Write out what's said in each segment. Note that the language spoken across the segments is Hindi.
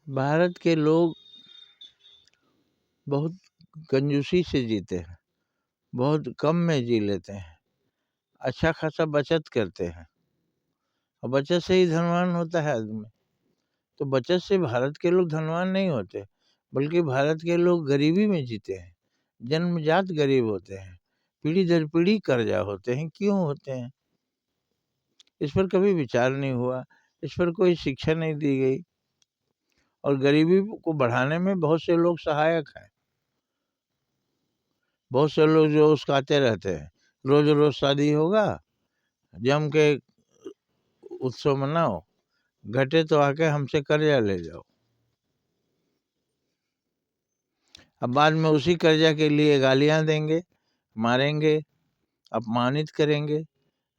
भारत के लोग बहुत कंजूसी से जीते हैं, बहुत कम में जी लेते हैं, अच्छा खासा बचत करते हैं और बचत से ही धनवान होता है आदमी। तो बचत से भारत के लोग धनवान नहीं होते, बल्कि भारत के लोग गरीबी में जीते हैं, जन्मजात गरीब होते हैं, पीढ़ी दर पीढ़ी कर्जा होते हैं। क्यों होते हैं? इस पर कभी विचार नहीं हुआ, इस पर कोई शिक्षा नहीं दी गई और गरीबी को बढ़ाने में बहुत से लोग सहायक हैं। बहुत से लोग जो उस्काते रहते हैं, रोज रोज शादी होगा, जम के उत्सव मनाओ, घटे तो आके हमसे कर्जा ले जाओ। अब बाद में उसी कर्जा के लिए गालियां देंगे, मारेंगे, अपमानित करेंगे,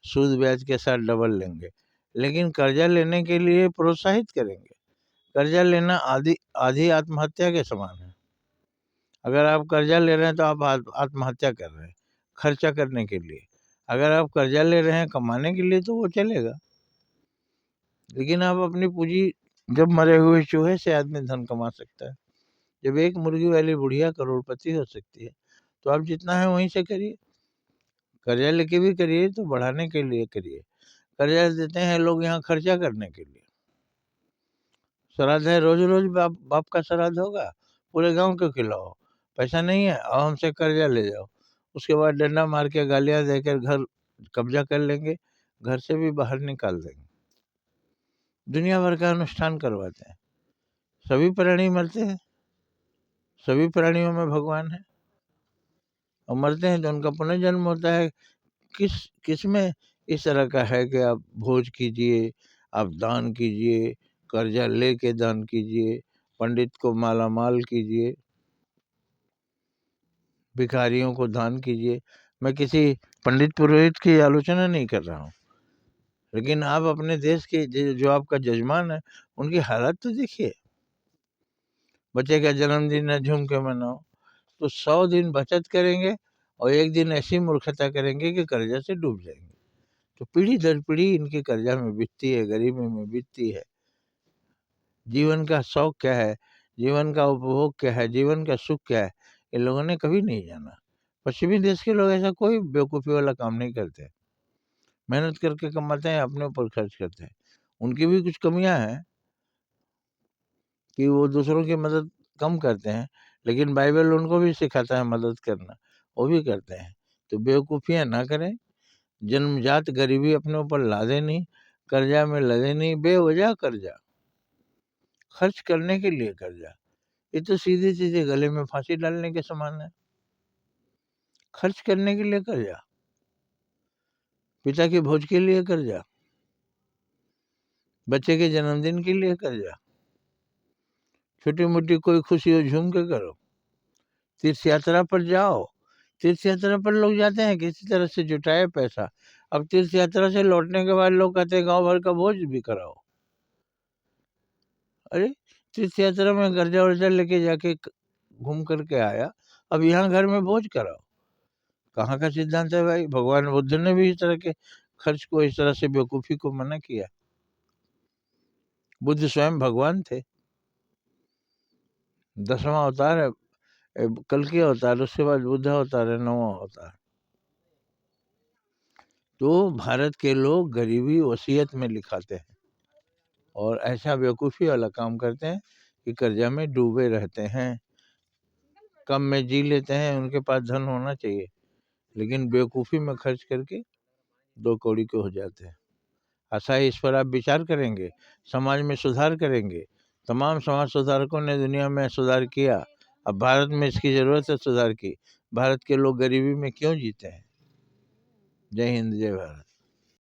सूद ब्याज के साथ डबल लेंगे, लेकिन कर्जा लेने के लिए प्रोत्साहित करेंगे। कर्जा लेना आधी आधी आत्महत्या के समान है। अगर आप कर्जा ले रहे हैं तो आप आत्महत्या कर रहे हैं खर्चा करने के लिए। अगर आप कर्जा ले रहे हैं कमाने के लिए तो वो चलेगा, लेकिन आप अपनी पूंजी, जब मरे हुए चूहे से आदमी धन कमा सकता है, जब एक मुर्गी वाली बुढ़िया करोड़पति हो सकती है, तो आप जितना है वहीं से करिए। कर्जा लेके भी करिए तो बढ़ाने के लिए करिए। कर्जा देते हैं लोग यहाँ खर्चा करने के लिए। श्राद्ध है, रोज रोज बाप का श्राद्ध होगा, पूरे गांव को खिलाओ, पैसा नहीं है और हमसे कर्जा ले जाओ। उसके बाद डंडा मार के गालियां देकर घर कब्जा कर लेंगे, घर से भी बाहर निकाल देंगे। दुनिया भर का अनुष्ठान करवाते हैं। सभी प्राणी मरते हैं, सभी प्राणियों में भगवान है और मरते हैं तो उनका पुनर्जन्म होता है। किस में इस तरह का है कि आप भोज कीजिए, आप दान कीजिए, कर्जा लेके दान कीजिए, पंडित को माला माल कीजिए, भिखारियों को दान कीजिए। मैं किसी पंडित पुरोहित की आलोचना नहीं कर रहा हूँ, लेकिन आप अपने देश के जो आपका जजमान है उनकी हालत तो देखिए। बच्चे का जन्मदिन है, झूम के मनाओ, तो 100 दिन बचत करेंगे और एक दिन ऐसी मूर्खता करेंगे कि कर्जा से डूब जाएंगे। तो पीढ़ी दर पीढ़ी इनकी कर्जा में बीतती है, गरीबी में बीतती है। जीवन का शौक क्या है, जीवन का उपभोग क्या है, जीवन का सुख क्या है, इन लोगों ने कभी नहीं जाना। पश्चिमी देश के लोग ऐसा कोई बेवकूफ़ी वाला काम नहीं करते। मेहनत करके कमाते हैं, अपने ऊपर खर्च करते हैं। उनकी भी कुछ कमियां हैं कि वो दूसरों की मदद कम करते हैं, लेकिन बाइबल उनको भी सिखाता है मदद करना, वो भी करते हैं। तो बेवकूफ़ियाँ ना करें, जन्मजात गरीबी अपने ऊपर लादे नहीं, कर्जा में लदे नहीं, बेवजह कर्जा, खर्च करने के लिए कर्जा, ये तो सीधे सीधे गले में फांसी डालने के समान है। खर्च करने के लिए कर्जा, पिता के भोज के लिए कर्जा, बच्चे के जन्मदिन के लिए कर्जा, छोटी मोटी कोई खुशी हो झूम के करो, तीर्थ यात्रा पर जाओ। तीर्थ यात्रा पर लोग जाते हैं किसी तरह से जुटाए पैसा, अब तीर्थ यात्रा से लौटने के बाद लोग कहते हैं गांव भर का भोज भी कराओ। अरे तीर्थ यात्रा में कर्जा वर्जा लेके जाके घूम करके आया, अब यहाँ घर में भोज कराओ। कहाँ का सिद्धांत है भाई? भगवान बुद्ध ने भी इस तरह के खर्च को, इस तरह से बेवकूफ़ी को मना किया। बुद्ध स्वयं भगवान थे, 10वां अवतार है, कल की अवतार, उसके बाद बुद्ध अवतार है, 9वां अवतार। तो भारत के लोग गरीबी वसीयत में लिखाते हैं और ऐसा बेवकूफ़ी वाला काम करते हैं कि कर्जा में डूबे रहते हैं, कम में जी लेते हैं, उनके पास धन होना चाहिए, लेकिन बेवकूफ़ी में खर्च करके 2 कौड़ी के हो जाते हैं। आशा है इस पर आप विचार करेंगे, समाज में सुधार करेंगे। तमाम समाज सुधारकों ने दुनिया में सुधार किया, अब भारत में इसकी ज़रूरत है सुधार की। भारत के लोग गरीबी में क्यों जीते हैं? जय हिंद, जय भारत।